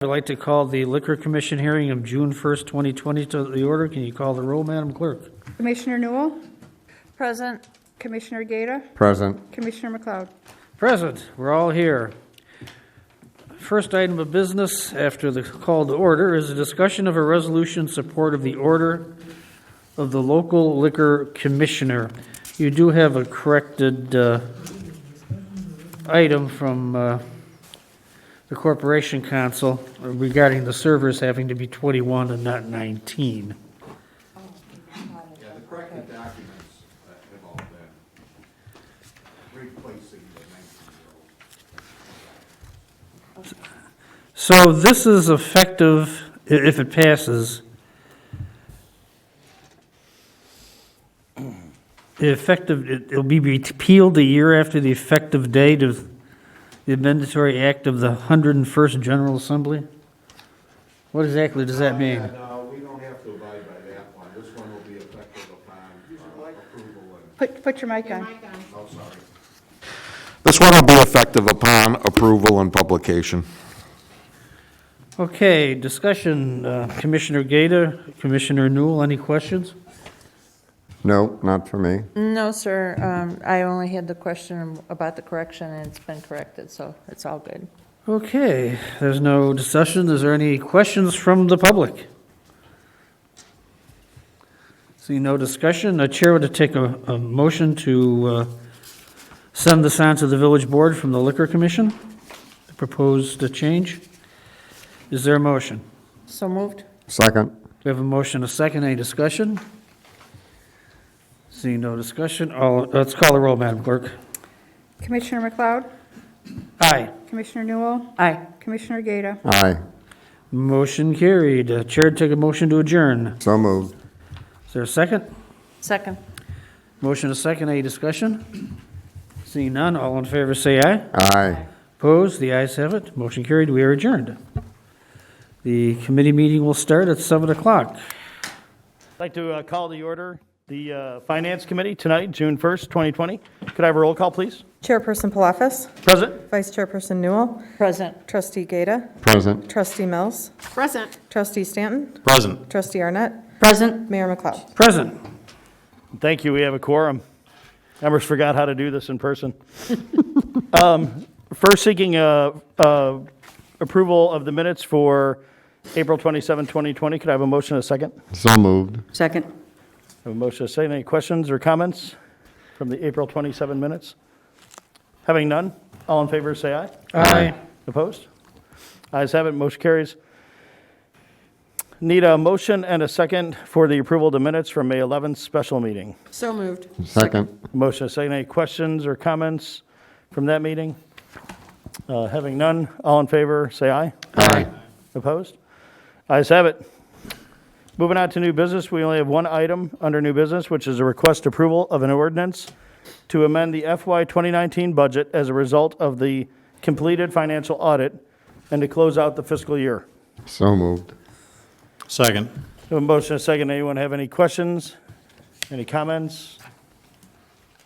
I'd like to call the Liquor Commission hearing of June 1st, 2020 to the order. Can you call the roll, Madam Clerk? Commissioner Newell? Present. Commissioner Gaeta? Present. Commissioner McLeod? Present. We're all here. First item of business after the call to order is a discussion of a resolution in support of the order of the local liquor commissioner. You do have a corrected item from the Corporation Council regarding the servers having to be 21 and not 19. Yeah, the corrected documents have all been replacing the 19-year-old. So this is effective, if it passes, it'll be repealed a year after the effective date of the Amendatory Act of the 101st General Assembly? What exactly does that mean? No, we don't have to abide by that one. This one will be effective upon approval and, Put your mic on. oh, sorry. This one will be effective upon approval and publication. Okay, discussion, Commissioner Gaeta, Commissioner Newell, any questions? No, not for me. No, sir. I only had the question about the correction, and it's been corrected, so it's all good. Okay, there's no discussion. Is there any questions from the public? See no discussion. The chair would take a motion to send this on to the village board from the Liquor Commission, the proposed change. Is there a motion? So moved. Second. We have a motion, a second. Any discussion? Seeing no discussion, let's call the roll, Madam Clerk. Commissioner McLeod? Aye. Commissioner Newell? Aye. Commissioner Gaeta? Aye. Motion carried. Chair, take a motion to adjourn. So moved. Is there a second? Second. Motion a second. Any discussion? Seeing none, all in favor say aye. Aye. Opposed? The ayes have it. Motion carried. We are adjourned. The committee meeting will start at 7 o'clock. I'd like to call to order the Finance Committee tonight, June 1st, 2020. Could I have a roll call, please? Chairperson Palafis, Present. Vice Chairperson Newell, Present. Trustee Gaeta, Present. Trustee Mills, Present. Trustee Stanton, Present. Trustee Arnett, Present. Mayor McLeod. Present. Thank you. We have a quorum. Members forgot how to do this in person. First, seeking approval of the minutes for April 27, 2020. Could I have a motion and a second? So moved. Second. I have a motion and a second. Any questions or comments from the April 27 minutes? Having none, all in favor say aye. Aye. Opposed? Ayes have it, motion carries. Need a motion and a second for the approval of the minutes from May 11th special meeting. So moved. Second. Motion and a second. Any questions or comments from that meeting? Having none, all in favor say aye. Aye. Opposed? Ayes have it. Moving on to new business, we only have one item under new business, which is a request approval of an ordinance to amend the FY 2019 budget as a result of the completed financial audit and to close out the fiscal year. So moved. Second. A motion and a second. Anyone have any questions? Any comments?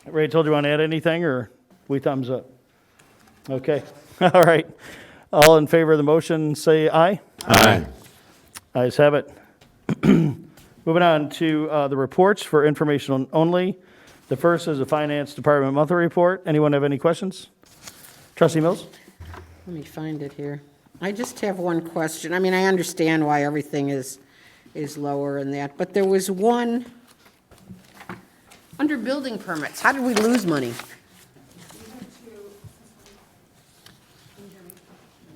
Ray told you want to add anything, or we thumbs up? Okay. All right. All in favor of the motion, say aye. Aye. Ayes have it. Moving on to the reports for information only. The first is the Finance Department monthly report. Anyone have any questions? Trustee Mills? Let me find it here. I just have one question. I mean, I understand why everything is lower in that, but there was one, under building permits, how did we lose money?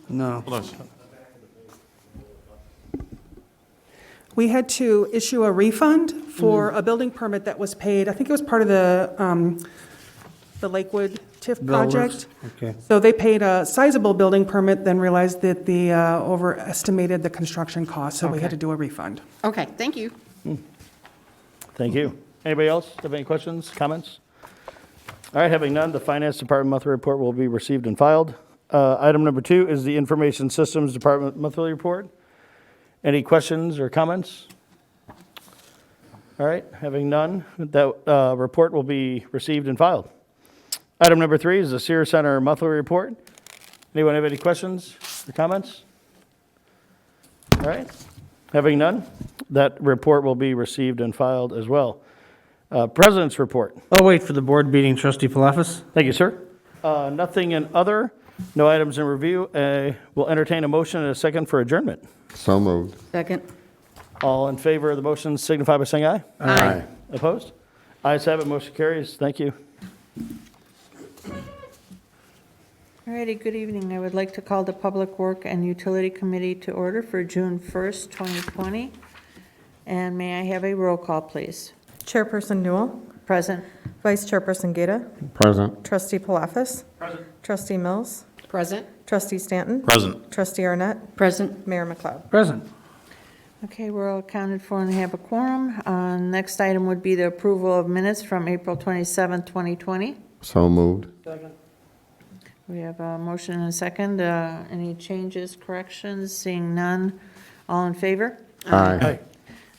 No. We had to issue a refund for a building permit that was paid, I think it was part of the Lakewood TIF project. Okay. So they paid a sizable building permit, then realized that the overestimated the construction cost, so we had to do a refund. Okay, thank you. Thank you. Anybody else have any questions, comments? All right, having none, the Finance Department monthly report will be received and filed. Item number 2 is the Information Systems Department monthly report. Any questions or comments? All right, having none, that report will be received and filed. Item number 3 is the Sears Center monthly report. Anyone have any questions or comments? All right. Having none, that report will be received and filed as well. President's report. I'll wait for the board meeting, trustee Palafis. Thank you, sir. Nothing in other, no items in review. We'll entertain a motion and a second for adjournment. So moved. Second. All in favor of the motion signify by saying aye. Aye. Opposed? Ayes have it, motion carries. Thank you. All righty, good evening. I would like to call the Public Work and Utility Committee to order for June 1st, 2020. And may I have a roll call, please? Chairperson Newell, Present. Vice Chairperson Gata, Present. Trustee Palafis, Present. Trustee Mills, Present? Trustee Stanton, Present. Trustee Arnett, Present. Mayor McLeod. Present. Okay, we're all accounted for and have a quorum. Next item would be the approval of minutes from April 27th, 2020. So moved. We have a motion and a second. Any changes, corrections? Seeing none. All in favor? Aye.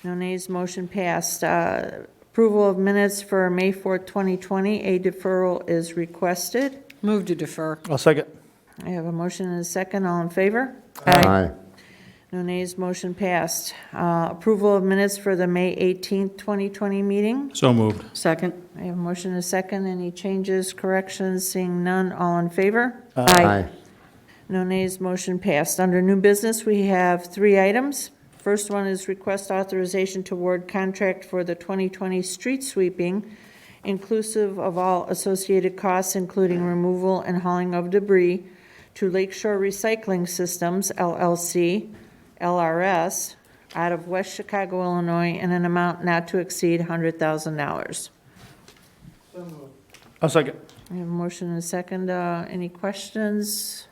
No nays, motion passed. Approval of minutes for May 4th, 2020. A deferral is requested. Move to defer. I'll second. I have a motion and a second. All in favor? Aye. No nays, motion passed. Approval of minutes for the May 18th, 2020 meeting. So moved. Second? I have a motion and a second. Any changes, corrections? Seeing none. All in favor? Aye. No nays, motion passed. Under new business, we have 3 items. First one is request authorization to award contract for the 2020 street sweeping, inclusive of all associated costs, including removal and hauling of debris, to Lakeshore Recycling Systems, LLC, LRS, out of West Chicago, Illinois, in an amount not to exceed $100,000. I'll second. I have a motion and a second. Any questions?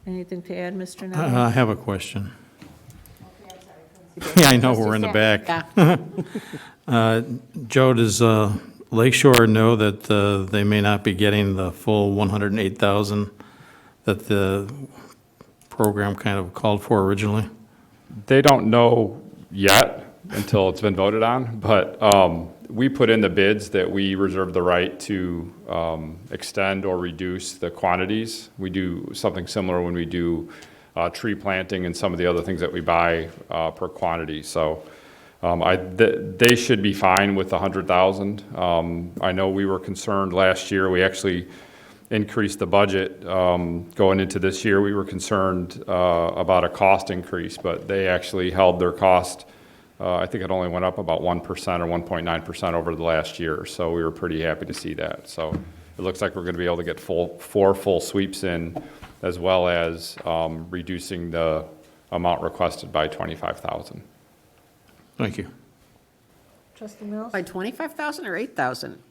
Anything to add, Mr. Neville? I have a question. Yeah, I know, we're in the back. Yeah. Joe, does Lakeshore know that they may not be getting the full 108,000 that the program kind of called for originally? They don't know yet until it's been voted on, but we put in the bids that we reserve the right to extend or reduce the quantities. We do something similar when we do tree planting and some of the other things that we buy per quantity. So they should be fine with the 100,000. I know we were concerned last year. We actually increased the budget going into this year. We were concerned about a cost increase, but they actually held their cost. I think it only went up about 1% or 1.9% over the last year. So we were pretty happy to see that. So it looks like we're going to be able to get 4 full sweeps in, as well as reducing the amount requested by 25,000. Thank you. Trustee Mills? By 25,000 or 8,000?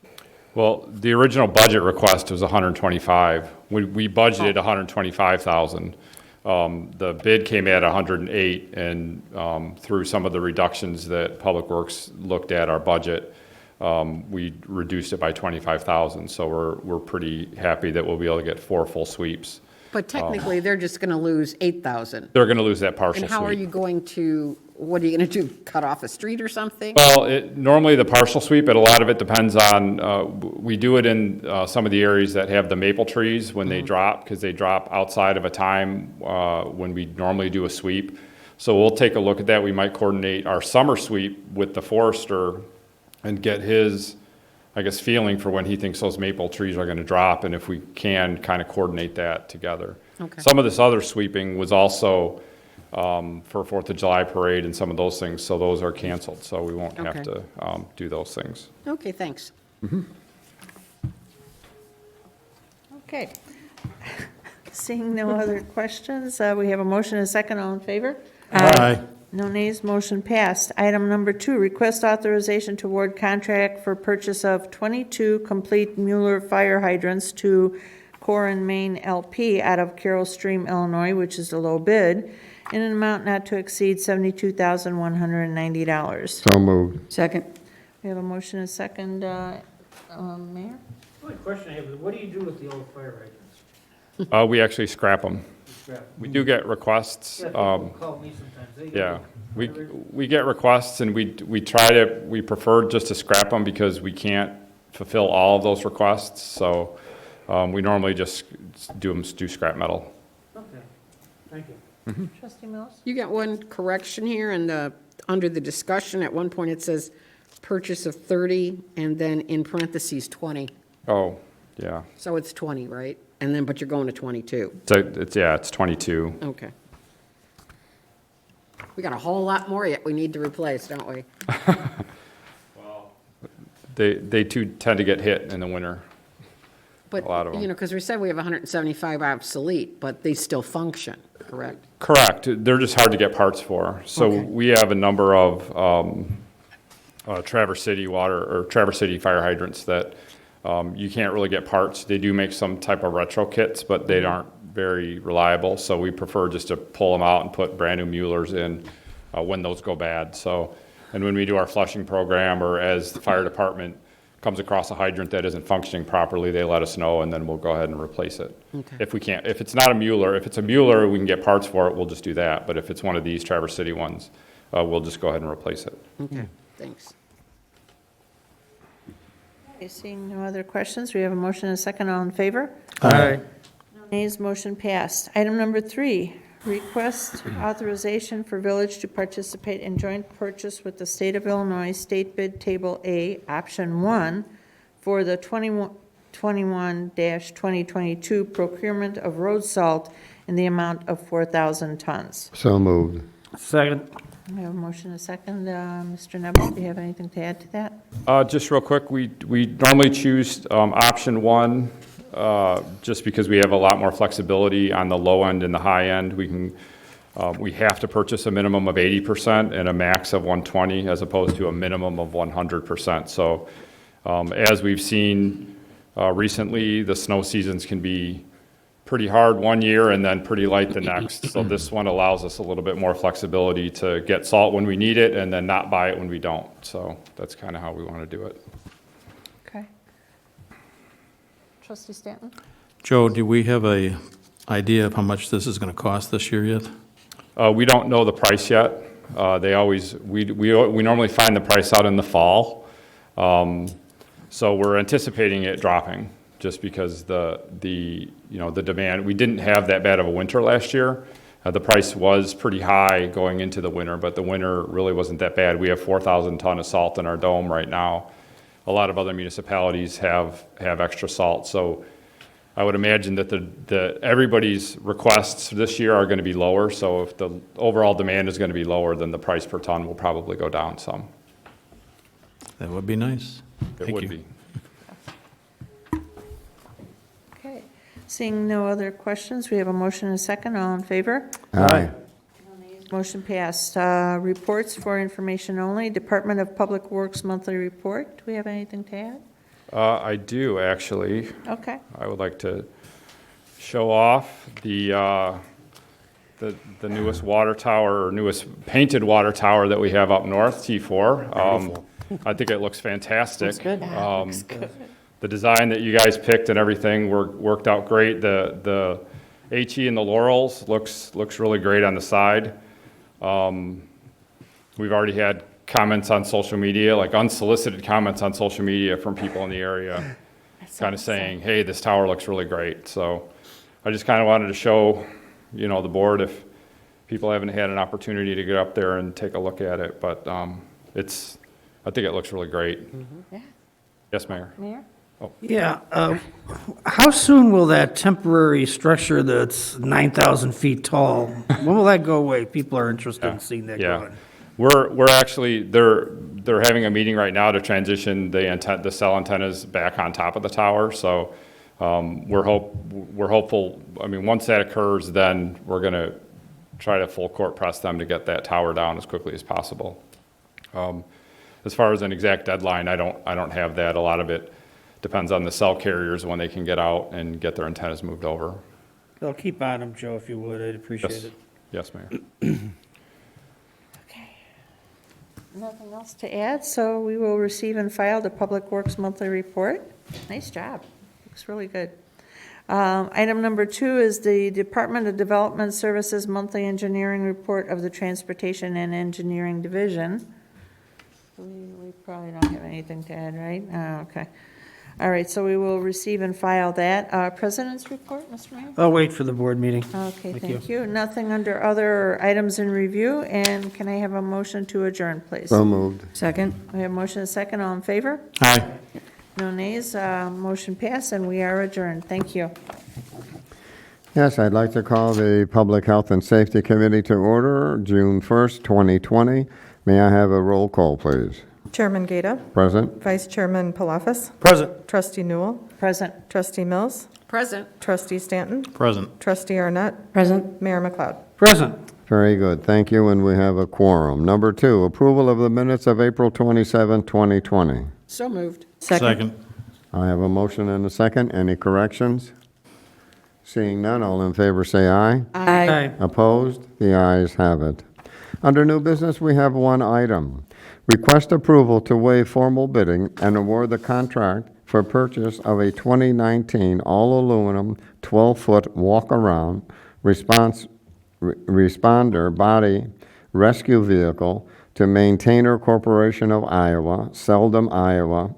Well, the original budget request was 125. We budgeted 125,000. The bid came at 108, and through some of the reductions that Public Works looked at our budget, we reduced it by 25,000. So we're pretty happy that we'll be able to get 4 full sweeps. But technically, they're just going to lose 8,000. They're going to lose that partial And how are sweep. you going to, what are you going to do, cut off a street or something? Well, normally the partial sweep, but a lot of it depends on, we do it in some of the areas that have the maple trees when they drop, because they drop outside of a time when we normally do a sweep. So we'll take a look at that. We might coordinate our summer sweep with the forester and get his, I guess, feeling for when he thinks those maple trees are going to drop, and if we can kind of coordinate that together. Okay. Some of this other sweeping was also for 4th of July parade and some of those things, so those are canceled, so we won't have Okay. to do those things. Okay, thanks. Okay. Seeing no other questions, we have a motion and a second. All in favor? Aye. No nays, motion passed. Item number 2, request authorization to award contract for purchase of 22 complete Mueller fire hydrants to Core and Main LP out of Carroll Stream, Illinois, which is a low bid, in an amount not to exceed $72,190. So moved. Second? We have a motion and a second. Mayor? The only question I have is, what do you do with the old fire hydrants? We actually scrap them. We do get requests. Yeah, people call me sometimes. They Yeah, get- we get requests, and we prefer just to scrap them because we can't fulfill all of those requests. So we normally just do scrap metal. Okay, thank you. Trustee Mills? You got one correction here in the, under the discussion, at one point it says purchase of 30, and then in parentheses, 20. Oh, yeah. So it's 20, right? And then, but you're going to 22. So it's 22. Okay. We got a whole lot more yet we need to replace, don't we? They too tend to get hit in the winter. But, A lot of them. you know, because we said we have 175 obsolete, but they still function, correct? Correct. They're just hard to get parts for. So Okay. we have a number of Traverse City water or Traverse City fire hydrants that you can't really get parts. They do make some type of retro kits, but they aren't very reliable. So we prefer just to pull them out and put brand new Muellers in when those go bad. So, and when we do our flushing program, or as the fire department comes across a hydrant that isn't functioning properly, they let us know, and then we'll go ahead and replace it. Okay. If we can't, if it's not a Mueller, if it's a Mueller, we can get parts for it, we'll just do that. But if it's one of these Traverse City ones, we'll just go ahead and replace it. Okay, thanks. Okay, seeing no other questions, we have a motion and a second. All in favor? Aye. No nays, motion passed. Item number 3, request authorization for village to participate in joint purchase with the State of Illinois State Bid Table A, Option 1, for the 2021-2022 procurement of road salt in the amount of 4,000 tons. So moved. Second. We have a motion and a second. Mr. Neville, do you have anything to add to that? Just real quick, we normally choose option 1 just because we have a lot more flexibility on the low end and the high end. We have to purchase a minimum of 80% and a max of 120 as opposed to a minimum of 100%. So as we've seen recently, the snow seasons can be pretty hard one year and then pretty light the next. So this one allows us a little bit more flexibility to get salt when we need it and then not buy it when we don't. So that's kind of how we want to do it. Okay. Trustee Stanton? Joe, do we have a idea of how much this is going to cost this year yet? We don't know the price yet. We normally find the price out in the fall. So we're anticipating it dropping just because the demand, we didn't have that bad of a winter last year. The price was pretty high going into the winter, but the winter really wasn't that bad. We have 4,000 ton of salt in our dome right now. A lot of other municipalities have extra salt. So I would imagine that everybody's requests this year are going to be lower. So if the overall demand is going to be lower, then the price per ton will probably go down some. That would be nice. It Thank would you. be. Okay. Seeing no other questions, we have a motion and a second. All in favor? Aye. Motion passed. Reports for information only. Department of Public Works Monthly Report. Do we have anything to add? I do, actually. Okay. I would like to show off the newest water tower, or newest painted water tower that we have up north, T4. I think it looks fantastic. The design that you guys picked and everything worked out great. The HE and the laurels looks really great on the side. We've already had comments on social media, like unsolicited comments on social media from people in the area, kind of saying, hey, this tower looks really great. So I just kind of wanted to show, the board, if people haven't had an opportunity to get up there and take a look at it, but I think it looks really great. Yeah. Yes, Mayor? Mayor? Yeah, how soon will that temporary structure that's 9,000 feet tall, when will that go away? People are interested in seeing that Yeah. going. We're actually, they're having a meeting right now to transition the cell antennas back on top of the tower. So we're hopeful, once that occurs, then we're going to try to full court press them to get that tower down as quickly as possible. As far as an exact deadline, I don't have that. A lot of it depends on the cell carriers when they can get out and get their antennas moved over. Well, keep on them, Joe, if you would, I'd appreciate it. Yes, Mayor. Okay. Nothing else to add, so we will receive and file the Public Works Monthly Report. Nice job. Looks really good. Item number 2 is the Department of Development Services Monthly Engineering Report of the Transportation and Engineering Division. We probably don't have anything to add, right? Okay. All right, so we will receive and file that. President's report, Mr. Mayor? I'll wait for the board meeting. Okay, Thank thank you. Nothing under other items in review, and can I have a motion to adjourn, please? So moved. Second. We have motion and second, all in favor? Aye. No nays, motion passed, and we are adjourned. Thank you. Yes, I'd like to call the Public Health and Safety Committee to order, June 1st, 2020. May I have a roll call, please? Chairman Gata, Present? Vice Chairman Palafis, Present. Trustee Newell, Present. Trustee Mills, Present. Trustee Stanton, Present. Trustee Arnett, Present. Mayor McLeod. Present. Very good, thank you, and we have a quorum. Number 2, approval of the minutes of April 27, 2020. So moved. Second. I have a motion and a second. Any corrections? Seeing none, all in favor say aye. Aye. Opposed? The ayes have it. Under new business, we have one item. Request approval to waive formal bidding and award the contract for purchase of a 2019 all-aluminum 12-foot walk-around responder body rescue vehicle to Maintainer Corporation of Iowa, Sheldon, Iowa,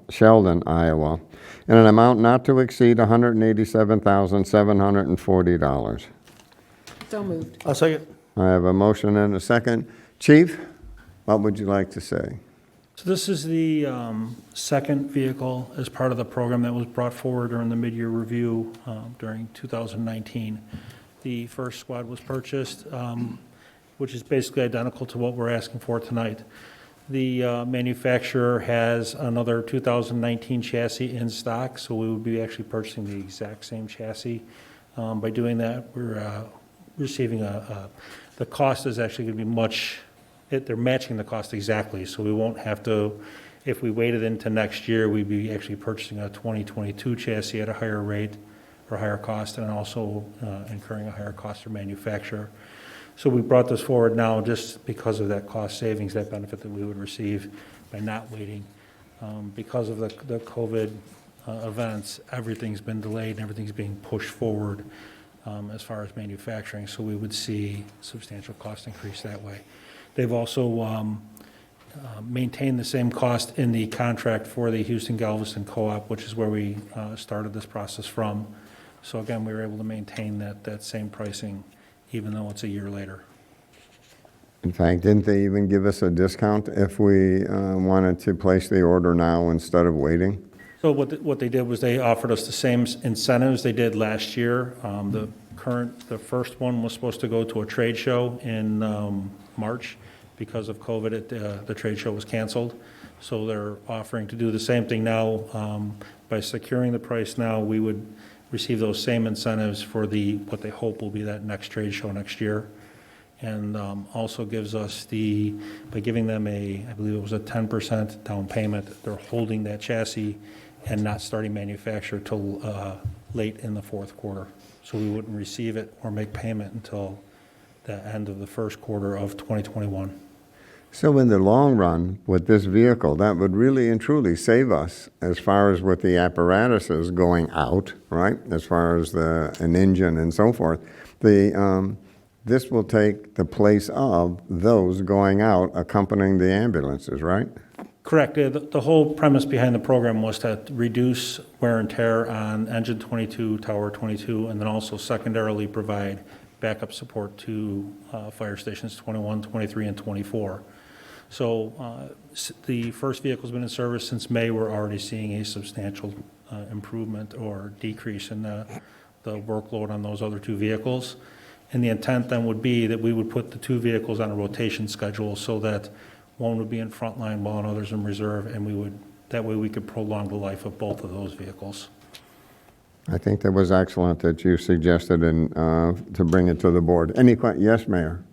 in an amount not to exceed $187,740. So moved. I'll second. I have a motion and a second. Chief, what would you like to say? So this is the second vehicle as part of the program that was brought forward during the mid-year review during 2019. The first squad was purchased, which is basically identical to what we're asking for tonight. The manufacturer has another 2019 chassis in stock, so we would be actually purchasing the exact same chassis. By doing that, we're receiving the cost is actually going to be much, they're matching the cost exactly, so we won't have to, if we waited into next year, we'd be actually purchasing a 2022 chassis at a higher rate or higher cost, and also incurring a higher cost for manufacturer. So we brought this forward now just because of that cost savings, that benefit that we would receive by not waiting. Because of the COVID events, everything's been delayed and everything's being pushed forward as far as manufacturing, so we would see substantial cost increase that way. They've also maintained the same cost in the contract for the Houston Galveston Co-op, which is where we started this process from. So again, we were able to maintain that same pricing, even though it's a year later. In fact, didn't they even give us a discount if we wanted to place the order now instead of waiting? So what they did was they offered us the same incentives they did last year. The first one was supposed to go to a trade show in March. Because of COVID, the trade show was canceled. So they're offering to do the same thing now. By securing the price now, we would receive those same incentives for what they hope will be that next trade show next year. And also gives us by giving them I believe it was a 10% down payment, they're holding that chassis and not starting manufacture till late in the fourth quarter. So we wouldn't receive it or make payment until the end of the first quarter of 2021. So in the long run, with this vehicle, that would really and truly save us as far as with the apparatuses going out, right? As far as an engine and so forth. This will take the place of those going out accompanying the ambulances, right? Correct. The whole premise behind the program was to reduce wear and tear on engine 22, tower 22, and then also secondarily provide backup support to fire stations 21, 23, and 24. So the first vehicle's been in service since May. We're already seeing a substantial improvement or decrease in the workload on those other two vehicles. And the intent then would be that we would put the two vehicles on a rotation schedule so that one would be in front line while others in reserve, and that way we could prolong the life of both of those vehicles. I think that was excellent that you suggested to bring it to the board. Any questions? Yes, Mayor?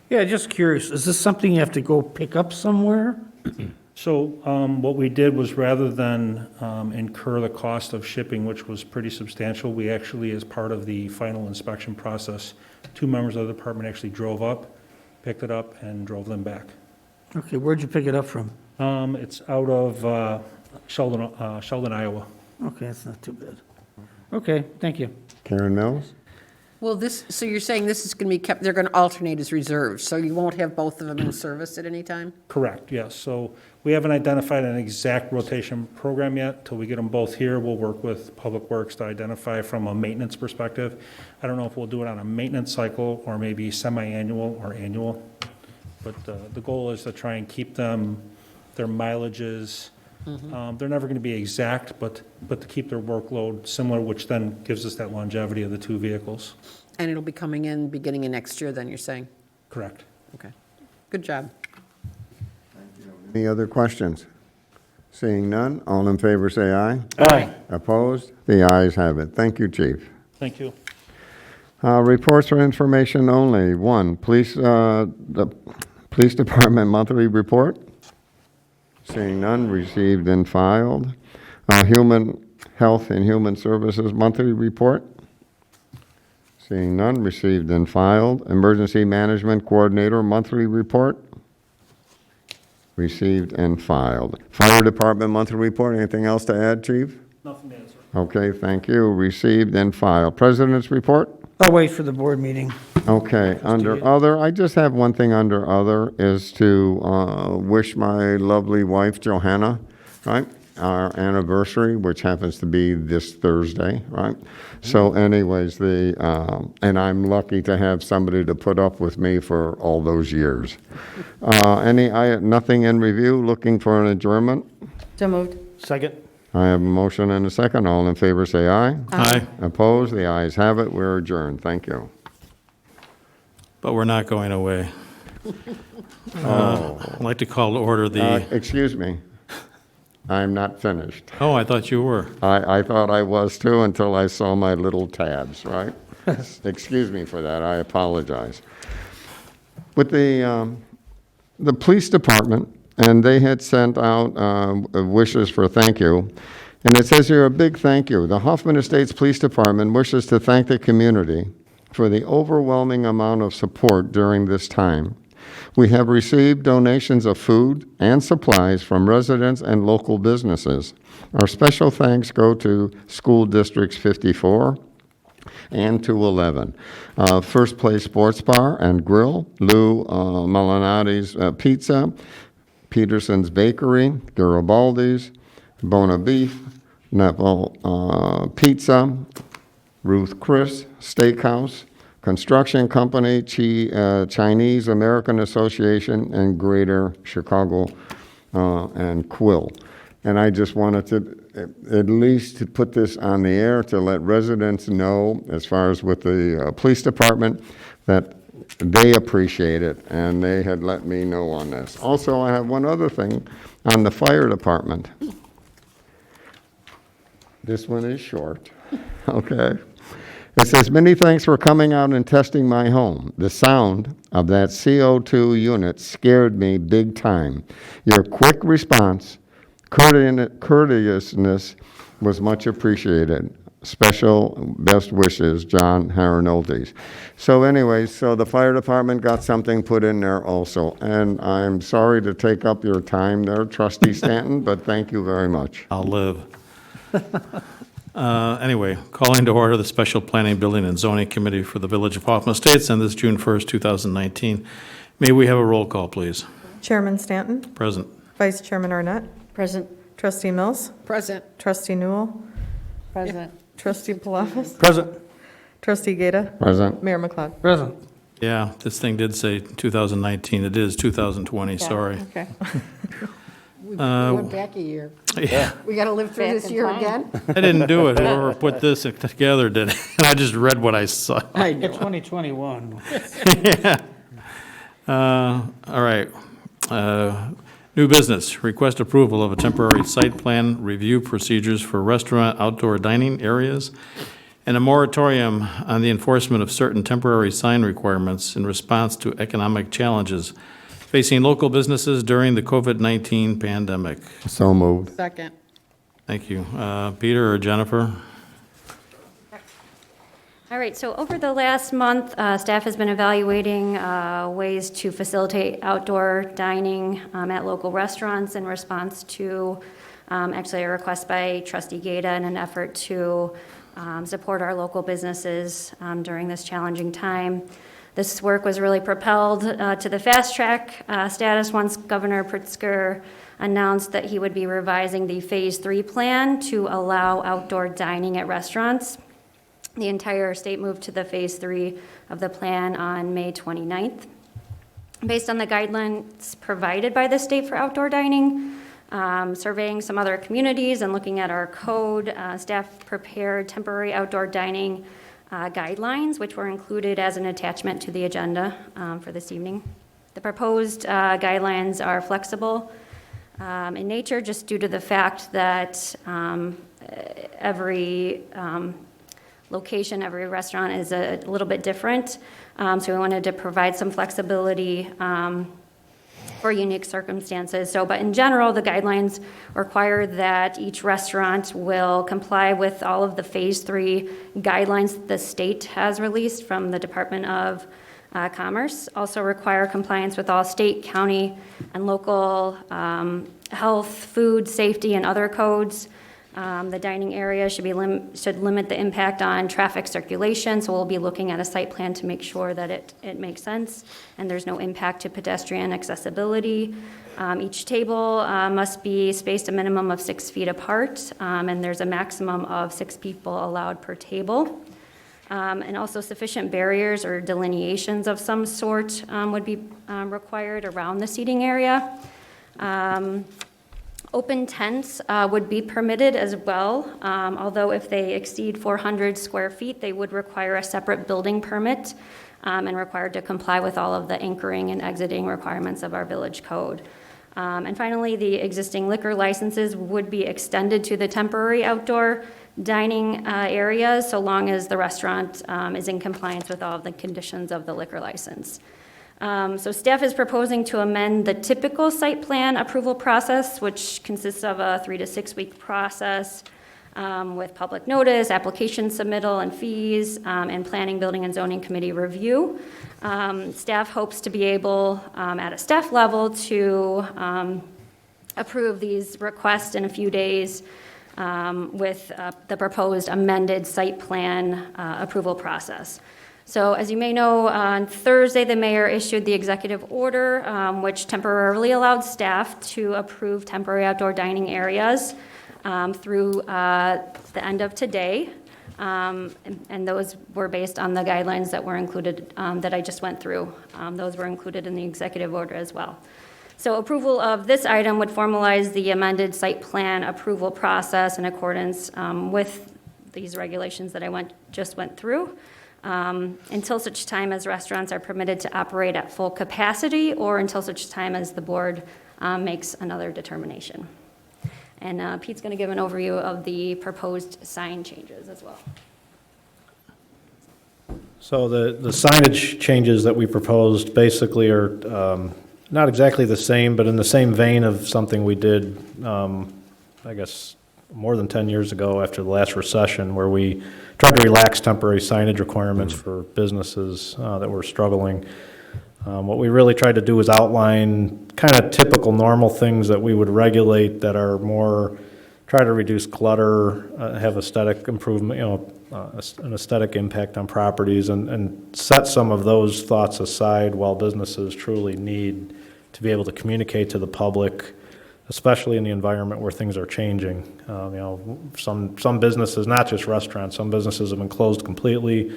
Yeah, just curious, is this something you have to go pick up somewhere? So what we did was, rather than incur the cost of shipping, which was pretty substantial, we actually, as part of the final inspection process, 2 members of the department actually drove up, picked it up, and drove them back. Okay, where'd you pick it up from? It's out of Sheldon, Iowa. Okay, that's not too bad. Okay, thank you. Karen Mills? Well, so you're saying this is going to be kept, they're going to alternate as reserves, so you won't have both of them in service at any time? Correct, yes. So we haven't identified an exact rotation program yet. Till we get them both here, we'll work with Public Works to identify from a maintenance perspective. I don't know if we'll do it on a maintenance cycle or maybe semi-annual or annual. But the goal is to try and keep them, their mileages, they're never going to be exact, but to keep their workload similar, which then gives us that longevity of the two vehicles. And it'll be coming in beginning of next year, then, you're saying? Correct. Okay. Good job. Any other questions? Seeing none, all in favor say aye. Aye. Opposed? The ayes have it. Thank you, Chief. Thank you. Reports for information only. One, the Police Department monthly report. Seeing none, received and filed. Human Health and Human Services monthly report. Seeing none, received and filed. Emergency Management Coordinator monthly report. Received and filed. Fire Department monthly report. Anything else to add, Chief? Nothing to answer. Okay, thank you. Received and filed. President's report. I'll wait for the board meeting. Okay, under other, I just have one thing under other, is to wish my lovely wife Johanna, right, our anniversary, which happens to be this Thursday, right? So anyways, and I'm lucky to have somebody to put up with me for all those years. Nothing in review, looking for an adjournment? So moved. Second? I have a motion and a second. All in favor, say aye. Aye. Opposed? The ayes have it. We're adjourned. Thank you. But we're not going away. I'd like to call to order the, Excuse me. I'm not finished. oh, I thought you were. I thought I was too until I saw my little tabs, right? Excuse me for that. I apologize. With the police department, and they had sent out wishes for thank you. And it says here, a big thank you. The Hoffman Estates Police Department wishes to thank the community for the overwhelming amount of support during this time. We have received donations of food and supplies from residents and local businesses. Our special thanks go to School Districts 54 and 211. First Place Sports Bar and Grill, Lou Malinati's Pizza, Peterson's Bakery, Garibaldi's, Bona Beef, Neville Pizza, Ruth Chris Steakhouse, Construction Company, Chinese American Association, and Greater Chicago, and Quill. And I just wanted to at least to put this on the air to let residents know, as far as with the police department, that they appreciate it, and they had let me know on this. Also, I have one other thing on the fire department. This one is short, okay? It says, many thanks for coming out and testing my home. The sound of that CO2 unit scared me big time. Your quick response, courteousness was much appreciated. Special best wishes, John Haranoltes. So anyways, so the fire department got something put in there also. And I'm sorry to take up your time there, Trustee Stanton, but thank you very much. I'll live. Anyway, calling to order the Special Planning, Building, and Zoning Committee for the Village of Hoffman Estates on this June 1st, 2019. May we have a roll call, please? Chairman Stanton? Present. Vice Chairman Arnett? Present. Trustee Mills? Present. Trustee Newell? Present. Trustee Palafis? Present. Trustee Gata? Present. Mayor McLeod? Present. Yeah, this thing did say 2019. It is 2020, sorry. Okay. We went back a year. Yeah, We got to live through Back this in year time. again? I didn't do it. Whoever put this together did it. And I just read what I saw. I know. 2021. All right. New business, request approval of a temporary site plan review procedures for restaurant outdoor dining areas and a moratorium on the enforcement of certain temporary sign requirements in response to economic challenges facing local businesses during the COVID-19 pandemic. So moved. Second. Thank you. Peter or Jennifer? All right, so over the last month, staff has been evaluating ways to facilitate outdoor dining at local restaurants in response to actually a request by Trustee Gata in an effort to support our local businesses during this challenging time. This work was really propelled to the fast track status once Governor Pritzker announced that he would be revising the Phase 3 plan to allow outdoor dining at restaurants. The entire state moved to the Phase 3 of the plan on May 29th. Based on the guidelines provided by the state for outdoor dining, surveying some other communities and looking at our code, staff prepared temporary outdoor dining guidelines, which were included as an attachment to the agenda for this evening. The proposed guidelines are flexible in nature just due to the fact that every location, every restaurant is a little bit different. So we wanted to provide some flexibility for unique circumstances. But in general, the guidelines require that each restaurant will comply with all of the Phase 3 guidelines the state has released from the Department of Commerce. Also require compliance with all state, county, and local health, food, safety, and other codes. The dining area should limit the impact on traffic circulation, so we'll be looking at a site plan to make sure that it makes sense and there's no impact to pedestrian accessibility. Each table must be spaced a minimum of 6 feet apart, and there's a maximum of 6 people allowed per table. And also sufficient barriers or delineations of some sort would be required around the seating area. Open tents would be permitted as well, although if they exceed 400 square feet, they would require a separate building permit and required to comply with all of the anchoring and exiting requirements of our village code. And finally, the existing liquor licenses would be extended to the temporary outdoor dining areas so long as the restaurant is in compliance with all of the conditions of the liquor license. So staff is proposing to amend the typical site plan approval process, which consists of a 3 to 6 week process with public notice, application submittal and fees, and planning, building, and zoning committee review. Staff hopes to be able, at a staff level, to approve these requests in a few days with the proposed amended site plan approval process. So as you may know, on Thursday, the mayor issued the executive order, which temporarily allowed staff to approve temporary outdoor dining areas through the end of today. And those were based on the guidelines that were included, that I just went through. Those were included in the executive order as well. So approval of this item would formalize the amended site plan approval process in accordance with these regulations that I just went through. Until such time as restaurants are permitted to operate at full capacity or until such time as the board makes another determination. And Pete's going to give an overview of the proposed sign changes as well. So the signage changes that we proposed basically are not exactly the same, but in the same vein of something we did, I guess, more than 10 years ago after the last recession, where we tried to relax temporary signage requirements for businesses that were struggling. What we really tried to do was outline kind of typical normal things that we would regulate that are more, try to reduce clutter, have aesthetic improvement, an aesthetic impact on properties, and set some of those thoughts aside while businesses truly need to be able to communicate to the public, especially in the environment where things are changing. Some businesses, not just restaurants, some businesses have been closed completely,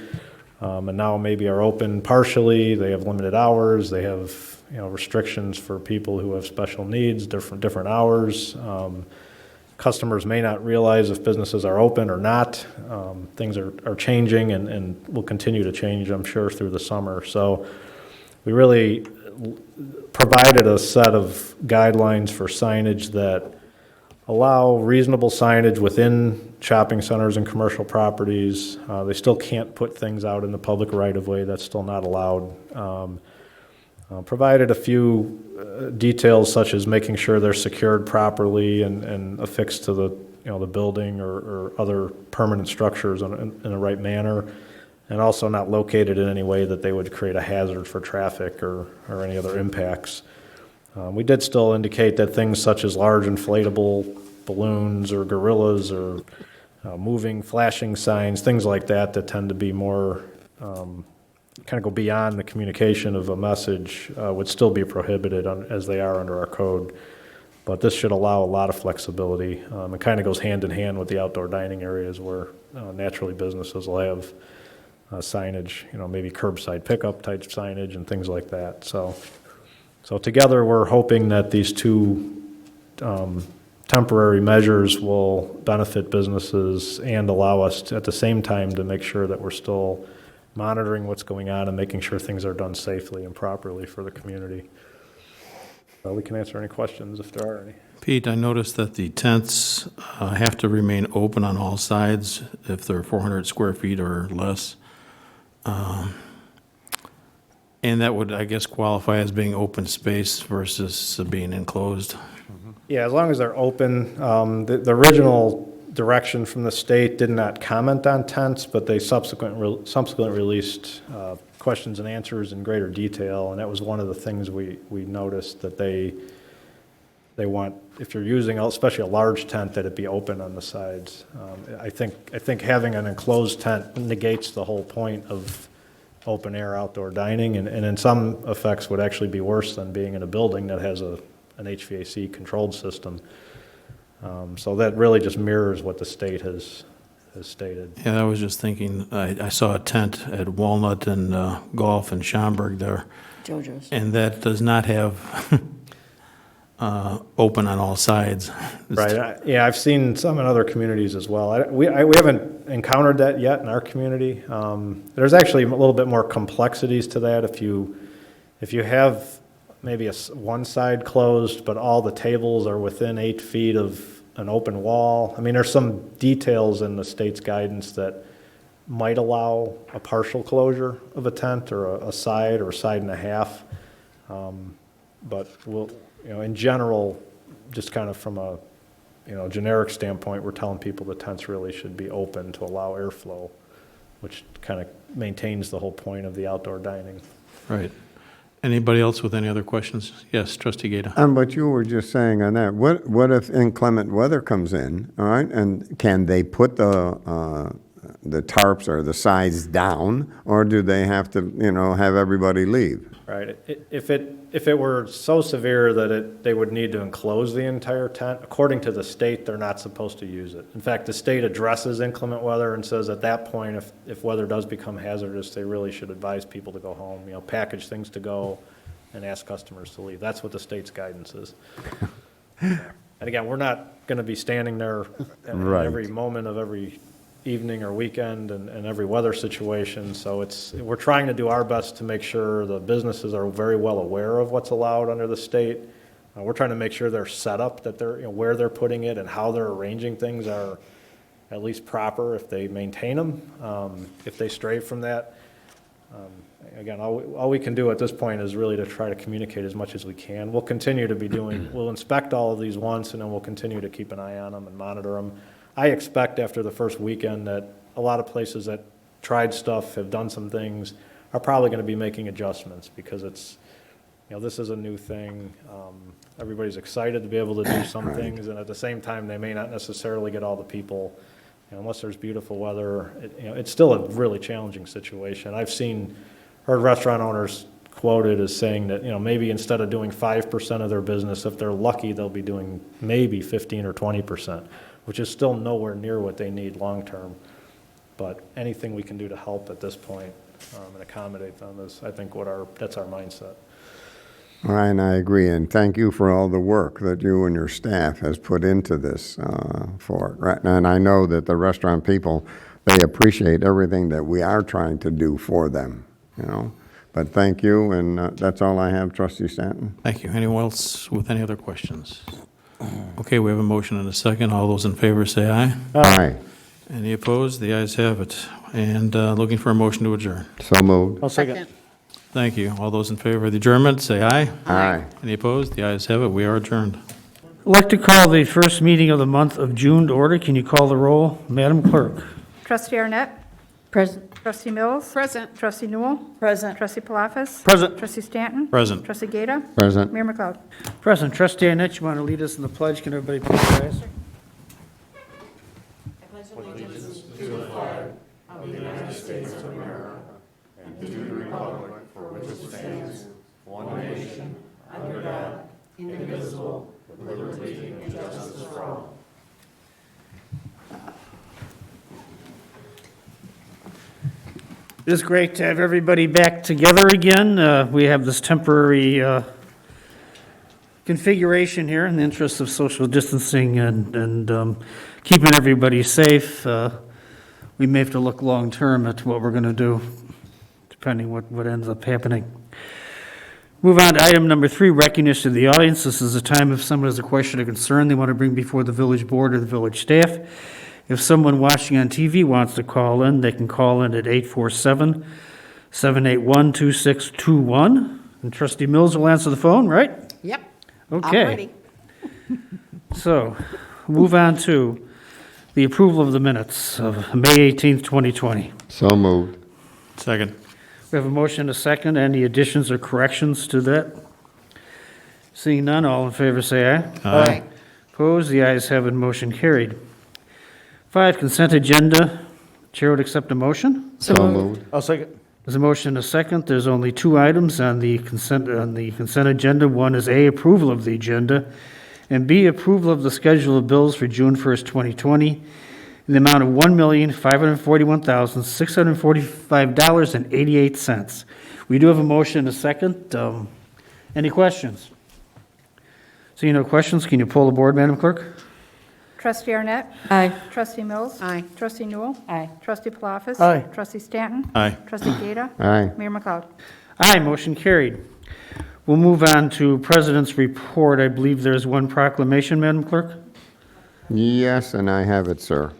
and now maybe are open partially. They have limited hours. They have restrictions for people who have special needs, different hours. Customers may not realize if businesses are open or not. Things are changing and will continue to change, I'm sure, through the summer. So we really provided a set of guidelines for signage that allow reasonable signage within shopping centers and commercial properties. They still can't put things out in the public right-of-way. That's still not allowed. Provided a few details such as making sure they're secured properly and affixed to the building or other permanent structures in the right manner, and also not located in any way that they would create a hazard for traffic or any other impacts. We did still indicate that things such as large inflatable balloons or gorillas or moving, flashing signs, things like that that tend to be more, kind of go beyond the communication of a message would still be prohibited as they are under our code. But this should allow a lot of flexibility. It kind of goes hand in hand with the outdoor dining areas where naturally businesses will have signage, maybe curbside pickup type signage and things like that. So together, we're hoping that these two temporary measures will benefit businesses and allow us to, at the same time, to make sure that we're still monitoring what's going on and making sure things are done safely and properly for the community. We can answer any questions if there are any. Pete, I noticed that the tents have to remain open on all sides if they're 400 square feet or less. And that would, I guess, qualify as being open space versus being enclosed. Yeah, as long as they're open. The original direction from the state did not comment on tents, but they subsequently released questions and answers in greater detail, and that was one of the things we noticed, that they want, if you're using, especially a large tent, that it be open on the sides. I think having an enclosed tent negates the whole point of open air outdoor dining, and in some effects would actually be worse than being in a building that has an HVAC controlled system. So that really just mirrors what the state has stated. Yeah, I was just thinking, I saw a tent at Walnut and Golf in Schaumburg there. JoJo's. And that does not have open on all sides. Right, yeah, I've seen some in other communities as well. We haven't encountered that yet in our community. There's actually a little bit more complexities to that. If you have maybe one side closed, but all the tables are within 8 feet of an open wall. I mean, there's some details in the state's guidance that might allow a partial closure of a tent or a side or a side and a half. But we'll, in general, just kind of from a, generic standpoint, we're telling people the tents really should be open to allow airflow, which kind of maintains the whole point of the outdoor dining. Right. Anybody else with any other questions? Yes, Trustee Gata. But you were just saying on that, what if inclement weather comes in, all right? And can they put the tarps or the sides down, or do they have to, have everybody leave? Right. If it were so severe that they would need to enclose the entire tent, according to the state, they're not supposed to use it. In fact, the state addresses inclement weather and says at that point, if weather does become hazardous, they really should advise people to go home, package things to go and ask customers to leave. That's what the state's guidance is. And again, we're not going to be standing there at every moment of every evening or weekend and every weather situation. So we're trying to do our best to make sure the businesses are very well aware of what's allowed under the state. We're trying to make sure they're set up, that they're, where they're putting it and how they're arranging things are at least proper if they maintain them. If they stray from that, again, all we can do at this point is really to try to communicate as much as we can. We'll continue to be we'll inspect all of these once, and then we'll continue to keep an eye on them and monitor them. I expect after the first weekend that a lot of places that tried stuff, have done some things, are probably going to be making adjustments because it's, this is a new thing. Everybody's excited to be able to do some things, and at the same time, they may not necessarily get all the people. Unless there's beautiful weather, it's still a really challenging situation. I've heard restaurant owners quoted as saying that, maybe instead of doing 5% of their business, if they're lucky, they'll be doing maybe 15 or 20%. Which is still nowhere near what they need long-term. But anything we can do to help at this point and accommodate them is, I think, that's our mindset. Ryan, I agree, and thank you for all the work that you and your staff has put into this for it. Right? And I know that the restaurant people, they appreciate everything that we are trying to do for them, But thank you, and that's all I have, Trustee Stanton. Thank you. Anyone else with any other questions? Okay, we have a motion and a second. All those in favor say aye. Aye. Any opposed? The ayes have it. And looking for a motion to adjourn. So moved. I'll second. Thank you. All those in favor of the adjournment, say aye. Aye. Any opposed? The ayes have it. We are adjourned. I'd like to call the first meeting of the month of June to order. Can you call the roll, Madam Clerk? Trustee Arnett. Present. Trustee Mills. Present. Trustee Newell. Present. Trustee Palafis. Present. Trustee Stanton. Present. Trustee Gata. Present. Mayor McLeod. Present. Trustee Arnett, you want to lead us in the pledge? Can everybody please rise? It is great to have everybody back together again. We have this temporary configuration here in the interest of social distancing and keeping everybody safe. We may have to look long-term at what we're going to do, depending what ends up happening. Move on to item number 3, recognition of the audience. This is a time if someone has a question or concern they want to bring before the village board or the village staff. If someone watching on TV wants to call in, they can call in at 847-781-2621. And Trustee Mills will answer the phone, right? Yep. Okay. I'm ready. So, move on to the approval of the minutes of May 18th, 2020. So moved. Second. We have a motion and a second. Any additions or corrections to that? Seeing none, all in favor say aye. Aye. Opposed? The ayes have it, motion carried. 5, consent agenda. Chair would accept a motion. So moved. I'll second. There's a motion and a second. There's only 2 items on the consent agenda. One is A, approval of the agenda, and B, approval of the schedule of bills for June 1st, 2020, in the amount of $1,541,645.88. We do have a motion and a second. Any questions? Seeing no questions, can you pull the board, Madam Clerk? Trustee Arnett. Aye. Trustee Mills. Aye. Trustee Newell. Aye. Trustee Palafis. Aye. Trustee Stanton. Aye. Trustee Gata. Aye. Mayor McLeod. Aye, motion carried. We'll move on to President's report. I believe there's one proclamation, Madam Clerk? Yes, and I have it, sir.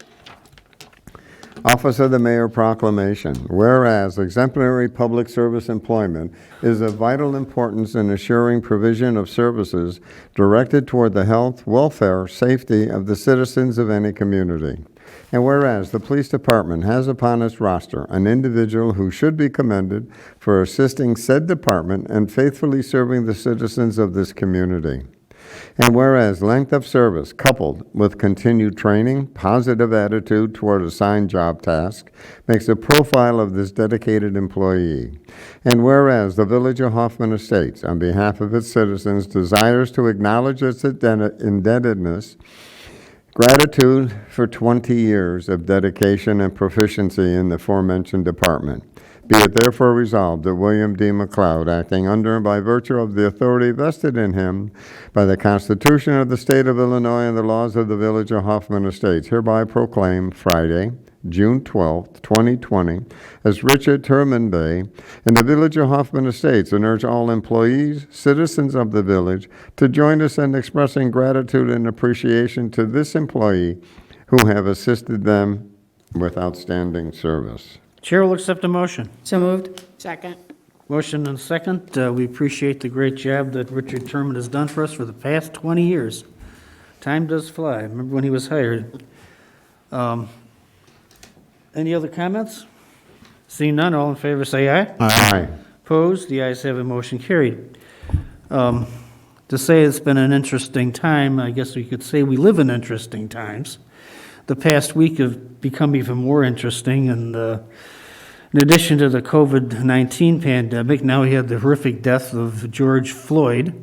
Office of the Mayor Proclamation. Whereas exemplary public service employment is of vital importance in assuring provision of services directed toward the health, welfare, safety of the citizens of any community. And whereas the police department has upon its roster an individual who should be commended for assisting said department and faithfully serving the citizens of this community. And whereas length of service coupled with continued training, positive attitude toward assigned job task makes a profile of this dedicated employee. And whereas the Village of Hoffman Estates, on behalf of its citizens, desires to acknowledge its indebtedness, gratitude for 20 years of dedication and proficiency in the aforementioned department. Be it therefore resolved that William D. McLeod, acting under and by virtue of the authority vested in him by the Constitution of the State of Illinois and the laws of the Village of Hoffman Estates, hereby proclaim Friday, June 12th, 2020, as Richard Turman Day in the Village of Hoffman Estates, and urge all employees, citizens of the village, to join us in expressing gratitude and appreciation to this employee who have assisted them with outstanding service. Chair will accept a motion. So moved. Second. Motion and second. We appreciate the great job that Richard Turman has done for us for the past 20 years. Time does fly. I remember when he was hired. Any other comments? Seeing none, all in favor say aye. Aye. Opposed? The ayes have a motion carried. To say it's been an interesting time, I guess we could say we live in interesting times. The past week have become even more interesting, and in addition to the COVID-19 pandemic, now we had the horrific death of George Floyd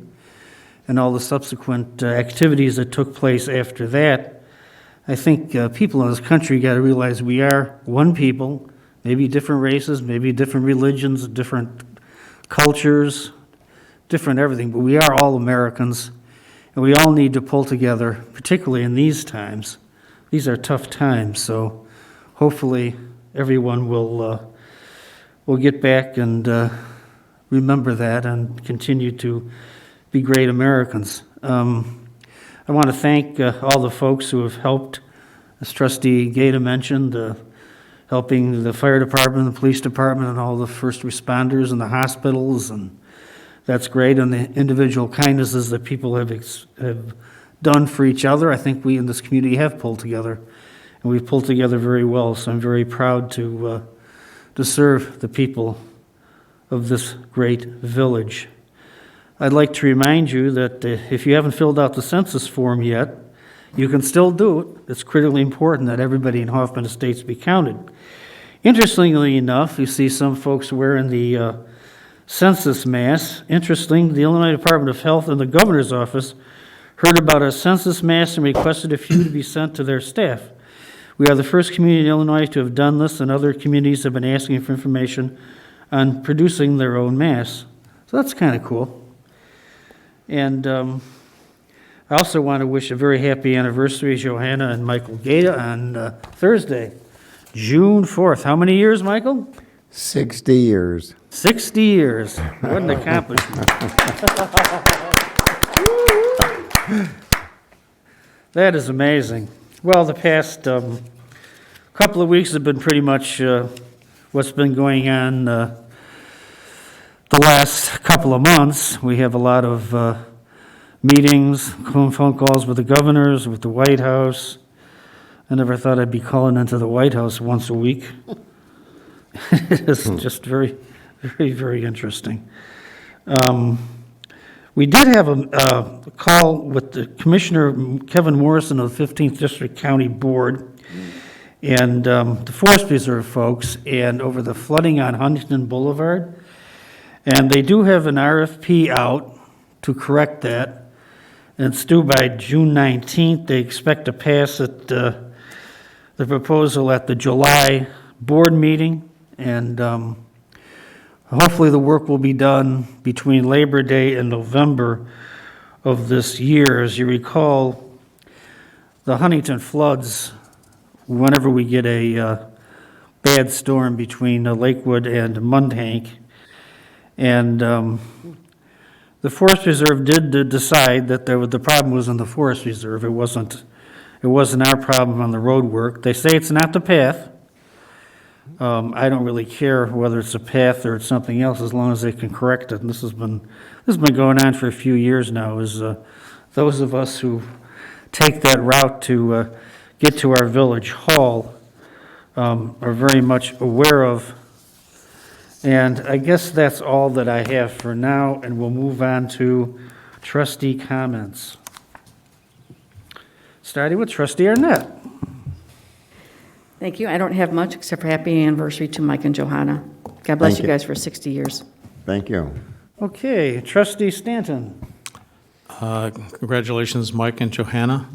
and all the subsequent activities that took place after that. I think people in this country got to realize we are one people, maybe different races, maybe different religions, different cultures, different everything, but we are all Americans, and we all need to pull together, particularly in these times. These are tough times, so hopefully everyone will get back and remember that and continue to be great Americans. I want to thank all the folks who have helped, as Trustee Gata mentioned, helping the fire department, the police department, and all the first responders and the hospitals, and that's great, and the individual kindnesses that people have done for each other. I think we in this community have pulled together, and we've pulled together very well, so I'm very proud to serve the people of this great village. I'd like to remind you that if you haven't filled out the census form yet, you can still do it. It's critically important that everybody in Hoffman Estates be counted. Interestingly enough, you see some folks wearing the census mask. Interesting, the Illinois Department of Health and the governor's office heard about a census mask and requested a few to be sent to their staff. We are the first community in Illinois to have done this, and other communities have been asking for information on producing their own masks. So that's kind of cool. And I also want to wish a very happy anniversary to Johanna and Michael Gata on Thursday, June 4th. How many years, Michael? 60 years. 60 years. What an accomplishment. That is amazing. Well, the past couple of weeks have been pretty much what's been going on the last couple of months. We have a lot of meetings, phone calls with the governors, with the White House. I never thought I'd be calling into the White House once a week. It's just very, very, very interesting. We did have a call with the Commissioner Kevin Morrison of the 15th District County Board and the Forest Preserve folks, and over the flooding on Huntington Boulevard. And they do have an RFP out to correct that. And it's due by June 19th. They expect to pass it, the proposal at the July board meeting. And hopefully the work will be done between Labor Day and November of this year. As you recall, the Huntington floods, whenever we get a bad storm between Lakewood and Mundhank. And the Forest Reserve did decide that the problem was in the Forest Reserve. It wasn't our problem on the road work. They say it's not the path. I don't really care whether it's a path or it's something else, as long as they can correct it. And this has been going on for a few years now. Is those of us who take that route to get to our village hall are very much aware of. And I guess that's all that I have for now, and we'll move on to trustee comments. Starting with Trustee Arnett. Thank you. I don't have much except for happy anniversary to Mike and Johanna. God bless Thank you you. guys for 60 years. Thank you. Okay, Trustee Stanton. Congratulations, Mike and Johanna.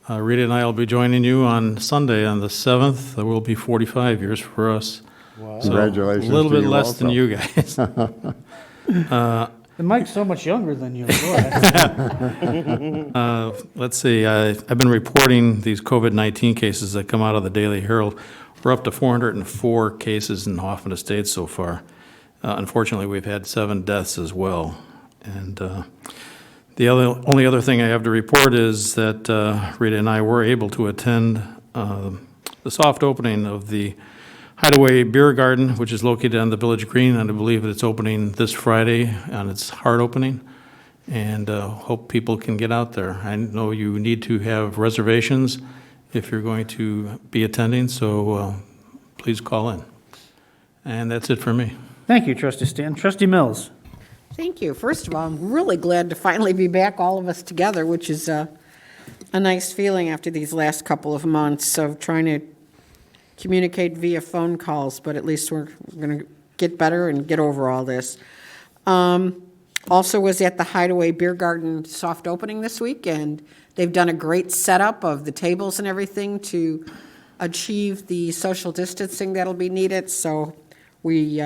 Rita and I will be joining you on Sunday on the 7th. That will be 45 years for us. Wow. So Congratulations a little to bit you less also. than you guys. And Mike's so much younger than you. Boy. Let's see, I've been reporting these COVID-19 cases that come out of the Daily Herald. We're up to 404 cases in Hoffman Estates so far. Unfortunately, we've had 7 deaths as well. And the only other thing I have to report is that Rita and I were able to attend the soft opening of the Hideaway Beer Garden, which is located on the Village Green, and I believe it's opening this Friday on its hard opening, and hope people can get out there. I know you need to have reservations if you're going to be attending, so please call in. And that's it for me. Thank you, Trustee Stanton. Trustee Mills. Thank you. First of all, I'm really glad to finally be back, all of us together, which is a nice feeling after these last couple of months of trying to communicate via phone calls, but at least we're going to get better and get over all this. Also was at the Hideaway Beer Garden soft opening this week, and they've done a great setup of the tables and everything to achieve the social distancing that'll be needed. So we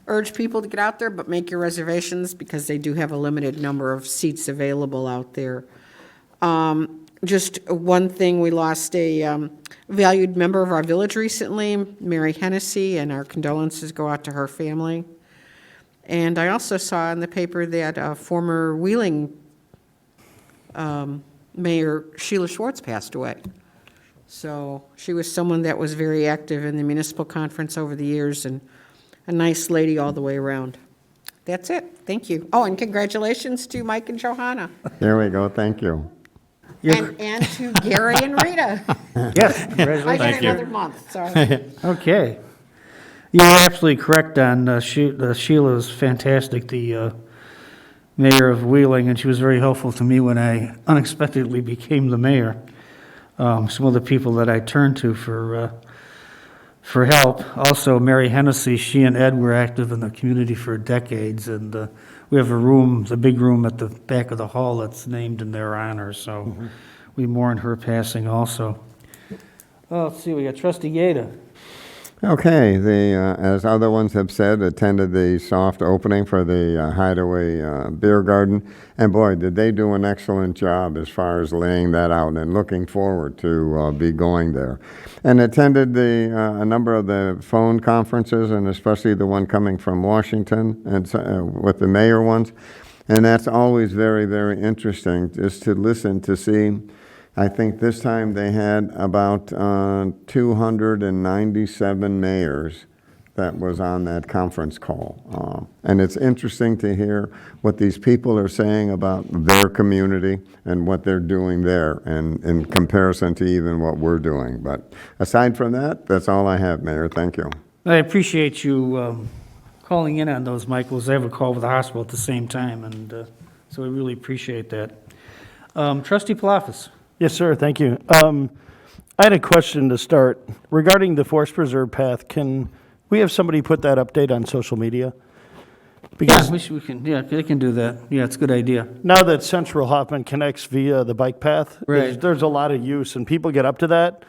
urge people to get out there, but make your reservations because they do have a limited number of seats available out there. Just one thing, we lost a valued member of our village recently, Mary Hennessy, and our condolences go out to her family. And I also saw in the paper that former Wheeling Mayor Sheila Schwartz passed away. So she was someone that was very active in the municipal conference over the years and a nice lady all the way around. That's it. Thank you. Oh, and congratulations to Mike and Johanna. There we go. Thank you. And to Gary and Rita. Yes, I congratulations. got another month, so. Okay. You're absolutely correct on Sheila's fantastic, the mayor of Wheeling, and she was very helpful to me when I unexpectedly became the mayor. Some of the people that I turned to for for help. Also, Mary Hennessy, she and Ed were active in the community for decades, and we have a room, the big room at the back of the hall that's named in their honor, so we mourn her passing also. Let's see, we got Trustee Gata. Okay, as other ones have said, attended the soft opening for the Hideaway Beer Garden, and boy, did they do an excellent job as far as laying that out, and looking forward to be going there. And attended a number of the phone conferences, and especially the one coming from Washington, and with the mayor ones, and that's always very, very interesting, just to listen to see. I think this time they had about 297 mayors that was on that conference call. And it's interesting to hear what these people are saying about their community and what they're doing there, and in comparison to even what we're doing. But aside from that, that's all I have, Mayor. Thank you. I appreciate you calling in on those, Michael. I have a call with the hospital at the same time, and so we really appreciate that. Trustee Palafis. Yes, sir, thank you. I had a question to start. Regarding the Forest Preserve path, can we have somebody put that update on social media? Because We can, they can do that. Yeah, it's a good idea. now that Central Hoffman connects via the bike path, Right. there's a lot of use, and people get up to that,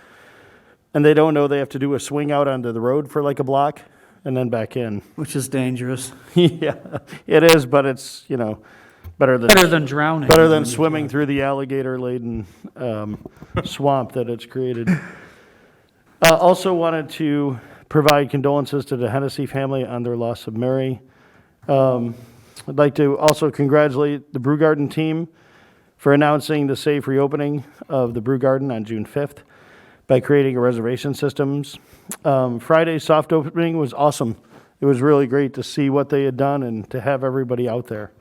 and they don't know they have to do a swing out onto the road for like a block and then back in. Which is dangerous. Yeah, it is, but it's, better than drowning. better than swimming through the alligator-laden swamp that it's created. Also wanted to provide condolences to the Hennessy family on their loss of Mary. I'd like to also congratulate the Brew Garden team for announcing the safe reopening of the Brew Garden on June 5th by creating a reservation systems. Friday's soft opening was awesome. It was really great to see what they had done and to have everybody out there.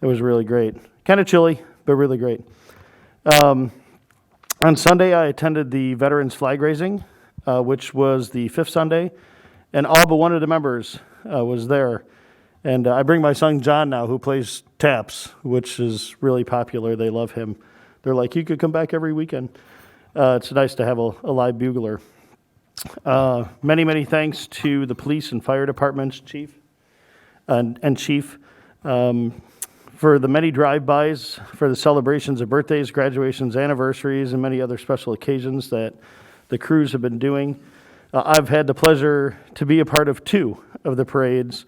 It was really great. Kind of chilly, but really great. On Sunday, I attended the Veterans Flag Raising, which was the 5th Sunday, and all but one of the members was there. And I bring my son John now, who plays taps, which is really popular. They love him. They're like, you could come back every weekend. It's nice to have a live bugler. Many, many thanks to the police and fire departments, chief, and chief, for the many drive-bys, for the celebrations of birthdays, graduations, anniversaries, and many other special occasions that the crews have been doing. I've had the pleasure to be a part of 2 of the parades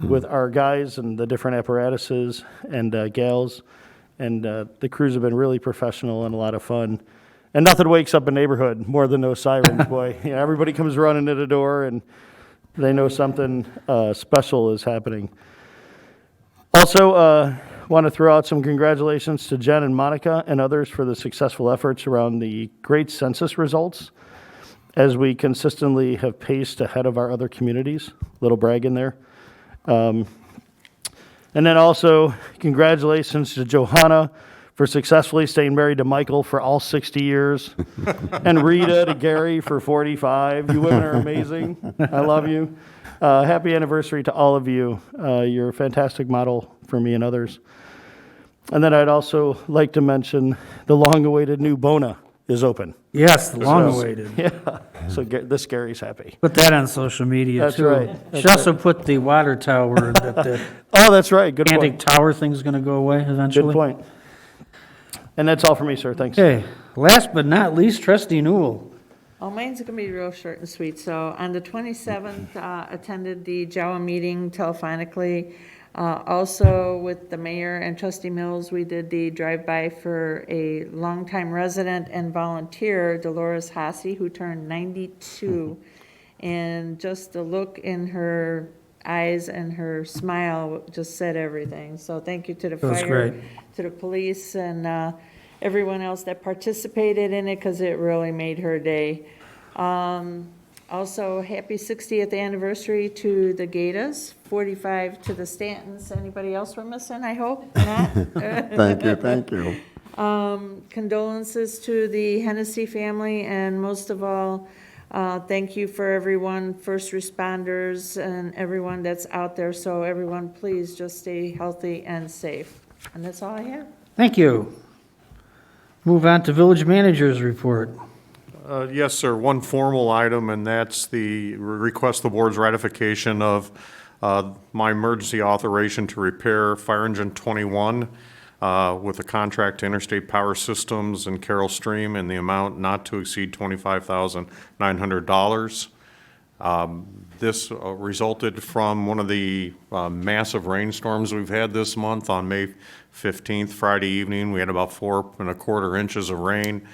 with our guys and the different apparatuses and gals, and the crews have been really professional and a lot of fun. And nothing wakes up a neighborhood more than those sirens, boy. Everybody comes running to the door, and they know something special is happening. Also, want to throw out some congratulations to Jen and Monica and others for the successful efforts around the great census results, as we consistently have paced ahead of our other communities. Little brag in there. And then also, congratulations to Johanna for successfully staying married to Michael for all 60 years, and Rita to Gary for 45. You women are amazing. I love you. Happy anniversary to all of you. You're a fantastic model for me and others. And then I'd also like to mention the long-awaited new Bona is open. Yes, long-awaited. Yeah, so this Gary's happy. Put that on social media, That's too. right. Should also put the water tower, that Oh, that's right, good antique point. tower thing's going to go away eventually. Good point. And that's all for me, sir, thanks. Okay, last but not least, Trustee Newell. Oh, mine's going to be real short and sweet. So on the 27th, attended the JAWA meeting telephonically. Also with the mayor and Trustee Mills, we did the drive-by for a longtime resident and volunteer, Dolores Hasse, who turned 92. And just the look in her eyes and her smile just said everything. So thank you to the was fire, great. to the police, and everyone else that participated in it, because it really made her day. Also, happy 60th anniversary to the Gatas, 45 to the Stantons. Anybody else we're missing, I hope? Not? Thank you. Condolences to the Hennessy family, and most of all, thank you for everyone, first responders, and everyone that's out there. So everyone, please just stay healthy and safe. And that's all I have. Thank you. Move on to village manager's report. Yes, sir. One formal item, and that's the request the board's ratification of my emergency authorization to repair fire engine 21 with a contract to Interstate Power Systems and Carroll Stream in the amount not to exceed $25,900. This resulted from one of the massive rainstorms we've had this month. On May 15th, Friday evening, we had about 4¼ inches of rain.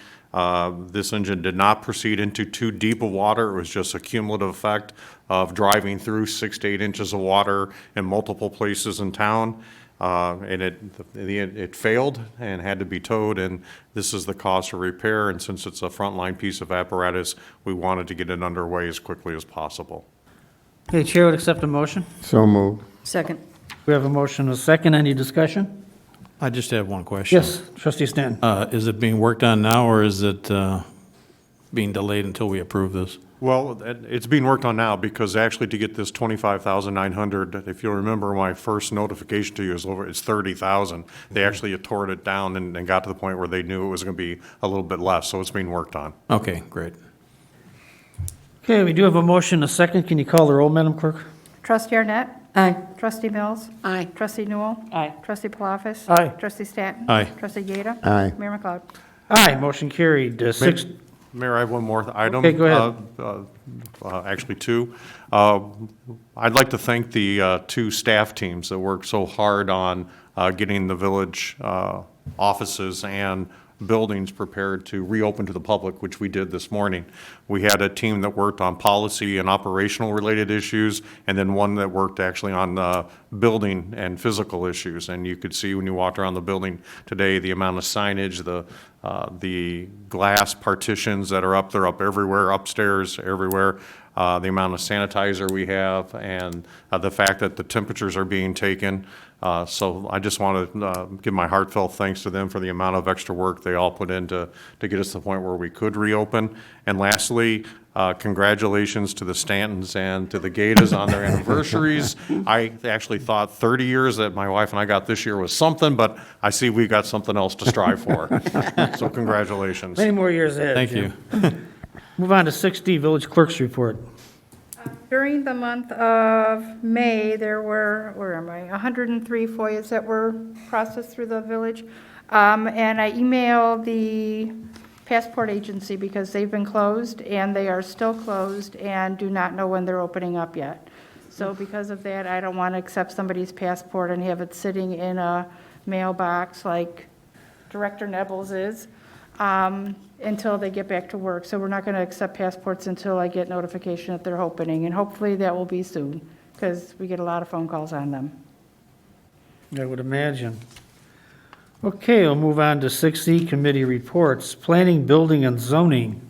This engine did not proceed into too deep of water. It was just a cumulative effect of driving through 6 to 8 inches of water in multiple places in town. And it failed and had to be towed, and this is the cost of repair. And since it's a frontline piece of apparatus, we wanted to get it underway as quickly as possible. Okay, Chair would accept a motion. So moved. Second. We have a motion and a second. Any discussion? I just have one question. Yes, Trustee Stanton. Is it being worked on now, or is it being delayed until we approve this? Well, it's being worked on now because actually to get this $25,900, if you'll remember my first notification to you is it's $30,000. They actually tore it down and got to the point where they knew it was going to be a little bit less, so it's being worked on. Okay, great. Okay, we do have a motion and a second. Can you call the roll, Madam Clerk? Trustee Arnett. Aye. Trustee Mills. Aye. Trustee Newell. Aye. Trustee Palafis. Aye. Trustee Stanton. Aye. Trustee Gata. Aye. Mayor McLeod. Aye, motion carried. Six. Mayor, I have one more item. Okay, go ahead. Actually, two. I'd like to thank the two staff teams that worked so hard on getting the village offices and buildings prepared to reopen to the public, which we did this morning. We had a team that worked on policy and operational related issues, and then one that worked actually on building and physical issues. And you could see when you walked around the building today, the amount of signage, the glass partitions that are up, they're up everywhere, upstairs, everywhere. The amount of sanitizer we have, and the fact that the temperatures are being taken. So I just want to give my heartfelt thanks to them for the amount of extra work they all put in to get us to the point where we could reopen. And lastly, congratulations to the Stantons and to the Gatas on their anniversaries. I actually thought 30 years that my wife and I got this year was something, but I see we got something else to strive for. So congratulations. Many more years ahead. Thank Jim. you. Move on to 6D, Village Clerk's Report. During the month of May, there were, 103 FOIAs that were processed through the village. And I emailed the passport agency because they've been closed, and they are still closed and do not know when they're opening up yet. So because of that, I don't want to accept somebody's passport and have it sitting in a mailbox like Director Nebels is. Until they get back to work. So we're not going to accept passports until I get notification that they're opening, and hopefully that will be soon, because we get a lot of phone calls on them. I would imagine. Okay, we'll move on to 6E, Committee Reports. Planning, Building, and Zoning.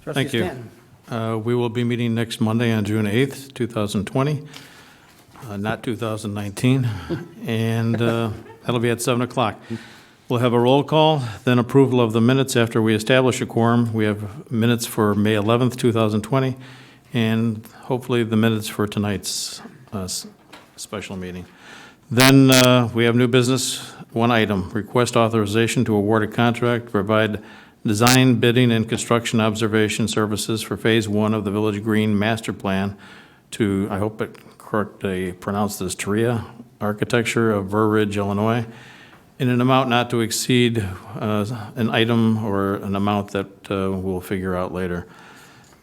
Trustee Thank you. Stanton. We will be meeting next Monday on June 8th, 2020, not 2019, and that'll be at 7 o'clock. We'll have a roll call, then approval of the minutes after we establish a quorum. We have minutes for May 11th, 2020, and hopefully the minutes for tonight's special meeting. Then we have new business, one item, request authorization to award a contract to provide design, bidding, and construction observation services for Phase 1 of the Village Green Master Plan to, I hope it correctly pronounced this, Taria Architecture of Burr Ridge, Illinois, in an amount not to exceed an item or an amount that we'll figure out later.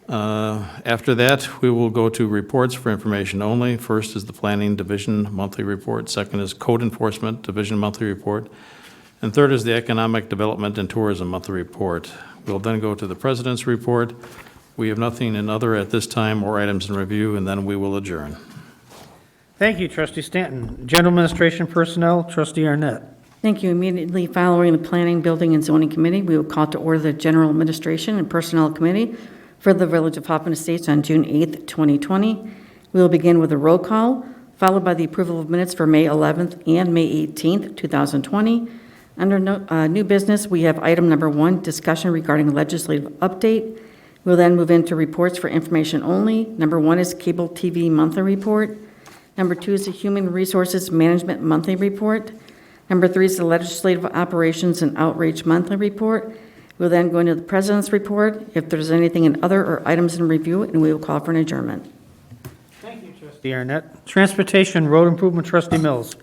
After that, we will go to reports for information only. First is the Planning Division Monthly Report. Second is Code Enforcement Division Monthly Report. And third is the Economic Development and Tourism Monthly Report. We'll then go to the President's Report. We have nothing in other at this time or items in review, and then we will adjourn. Thank you, Trustee Stanton. General Administration Personnel, Trustee Arnett. Thank you. Immediately following the Planning, Building, and Zoning Committee, we will call to order the General Administration and Personnel Committee for the Village of Hoffman Estates on June 8th, 2020. We will begin with a roll call, followed by the approval of minutes for May 11th and May 18th, 2020. Under new business, we have item number 1, discussion regarding legislative update. We'll then move into reports for information only. Number 1 is Cable TV Monthly Report. Number 2 is the Human Resources Management Monthly Report. Number 3 is the Legislative Operations and Outreach Monthly Report. We'll then go into the president's report, if there's anything in other or items in review, and we will call for an adjournment. Thank you, Trustee Arnett. Transportation Road Improvement, Trustee Mills.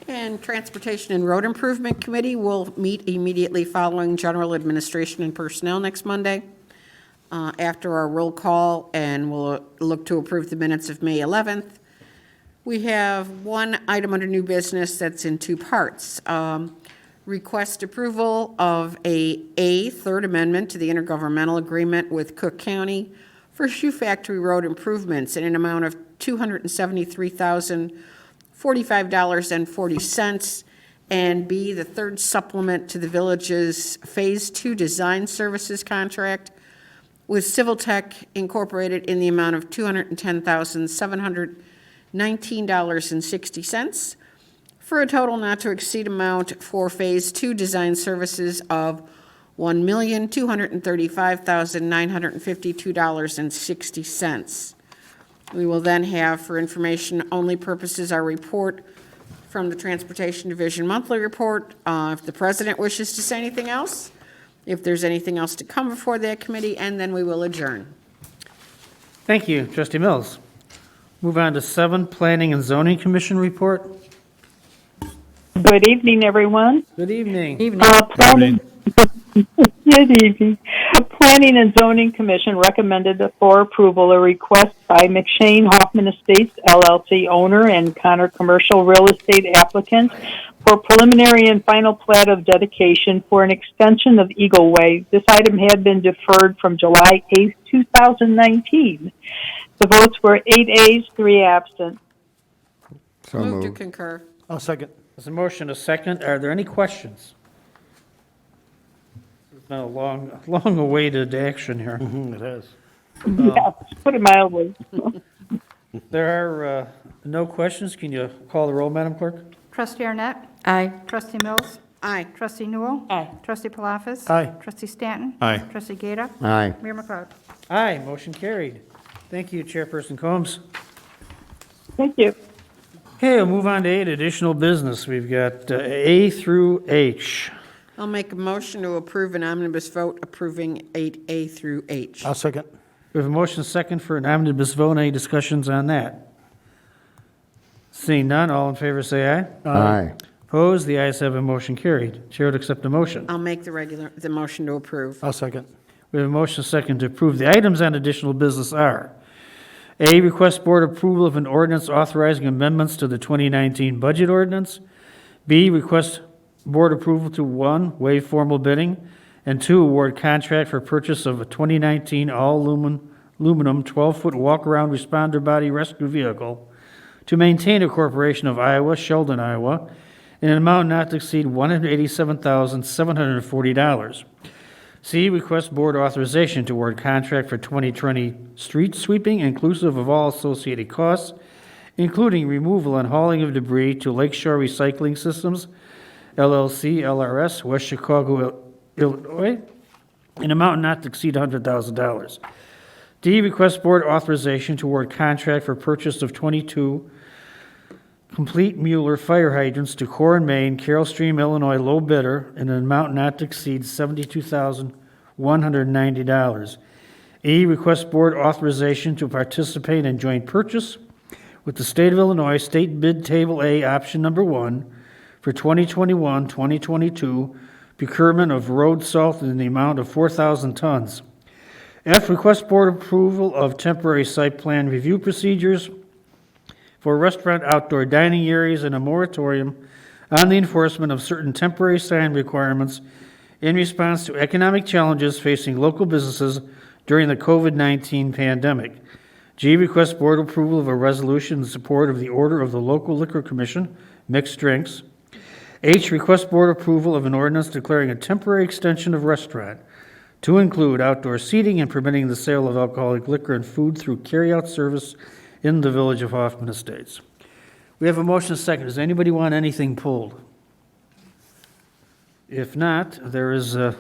And Transportation and Road Improvement Committee will meet immediately following General Administration and Personnel next Monday after our roll call, and we'll look to approve the minutes of May 11th. We have one item under new business that's in two parts. Request approval of a third amendment to the intergovernmental agreement with Cook County for Shoe Factory Road improvements in an amount of $273,045.40, and B, the third supplement to the village's Phase 2 design services contract with Civil Tech Incorporated in the amount of $210,719.60 for a total not to exceed amount for Phase 2 design services of $1,235,952.60. We will then have, for information only purposes, our report from the Transportation Division monthly report. If the president wishes to say anything else, if there's anything else to come before that committee, and then we will adjourn. Thank you, Trustee Mills. Move on to 7, Planning and Zoning Commission report. Good evening, everyone. Good evening. Good evening. Planning and Zoning Commission recommended for approval a request by McShane Hoffman Estates LLC owner and Connor Commercial Real Estate applicant for preliminary and final plat of dedication for an extension of Eagle Way. This item had been deferred from July 8th, 2019. The votes were 8 ayes, 3 absent. So Move to moved. concur. I'll second. There's a motion, a second. Are there any questions? It's been a long awaited action here. It has. Yeah, put it mildly. There are no questions. Can you call the roll, Madam Clerk? Trustee Arnett? Aye. Trustee Mills? Aye. Trustee Newell? Aye. Trustee Palafis? Aye. Trustee Stanton? Aye. Trustee Gata? Aye. Mayor McLeod? Aye, motion carried. Thank you, Chairperson Combs. Thank you. Okay, we'll move on to 8, additional business. We've got A through H. I'll make a motion to approve an omnibus vote approving 8A through H. I'll second. We have a motion second for an omnibus vote. Any discussions on that? Seeing none, all in favor say aye. Aye. Opposed? The ayes have a motion carried. Chair would accept the motion. I'll make the motion to approve. I'll second. We have a motion second to approve. The items on additional business are: A, request board approval of an ordinance authorizing amendments to the 2019 budget ordinance. B, request board approval to 1, waive formal bidding, and 2, award contract for purchase of a 2019 all-aluminum 12-foot walk-around responder body rescue vehicle to maintain a corporation of Iowa, Sheldon, Iowa, in an amount not to exceed $187,740. C, request board authorization to award contract for 2020 street sweeping inclusive of all associated costs, including removal and hauling of debris to Lakeshore Recycling Systems, LLC, LRS, West Chicago, Illinois, in an amount not to exceed $100,000. D, request board authorization to award contract for purchase of 22 complete Mueller fire hydrants to Core and Main, Carroll Stream, Illinois, low bidder, in an amount not to exceed $72,190. E, request board authorization to participate in joint purchase with the State of Illinois State Bid Table A, option number 1, for 2021-2022 procurement of road salt in the amount of 4,000 tons. F, request board approval of temporary site plan review procedures for restaurant outdoor dining areas and a moratorium on the enforcement of certain temporary sign requirements in response to economic challenges facing local businesses during the COVID-19 pandemic. G, request board approval of a resolution in support of the order of the local liquor commission, mixed drinks. H, request board approval of an ordinance declaring a temporary extension of restaurant to include outdoor seating and permitting the sale of alcoholic liquor and food through carryout service in the village of Hoffman Estates. We have a motion second. Does anybody want anything pulled? If not, there is a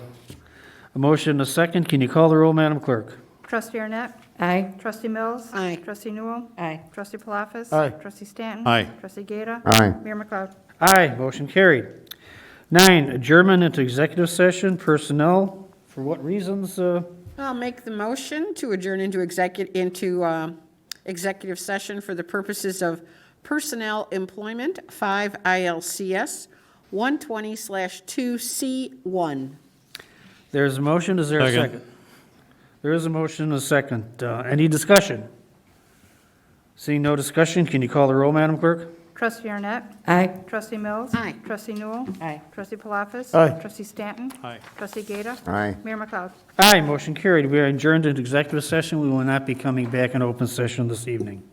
motion a second. Can you call the roll, Madam Clerk? Trustee Arnett? Aye. Trustee Mills? Aye. Trustee Newell? Aye. Trustee Palafis? Aye. Trustee Stanton? Aye. Trustee Gata? Aye. Mayor McLeod? Aye, motion carried. 9, adjournment into executive session, personnel For what reasons? I'll make the motion to adjourn into executive session for the purposes of personnel employment, 5 ILCS 120/2C1. There's a motion, is there a Second. second? There is a motion and a second. Any discussion? Seeing no discussion, can you call the roll, Madam Clerk? Trustee Arnett. Aye. Trustee Mills. Aye. Trustee Newell. Aye. Trustee Palafis. Aye. Trustee Stanton. Aye. Trustee Gata. Aye. Mayor McLeod. Aye, motion carried. We are adjourned into executive session. We will not be coming back in open session this evening.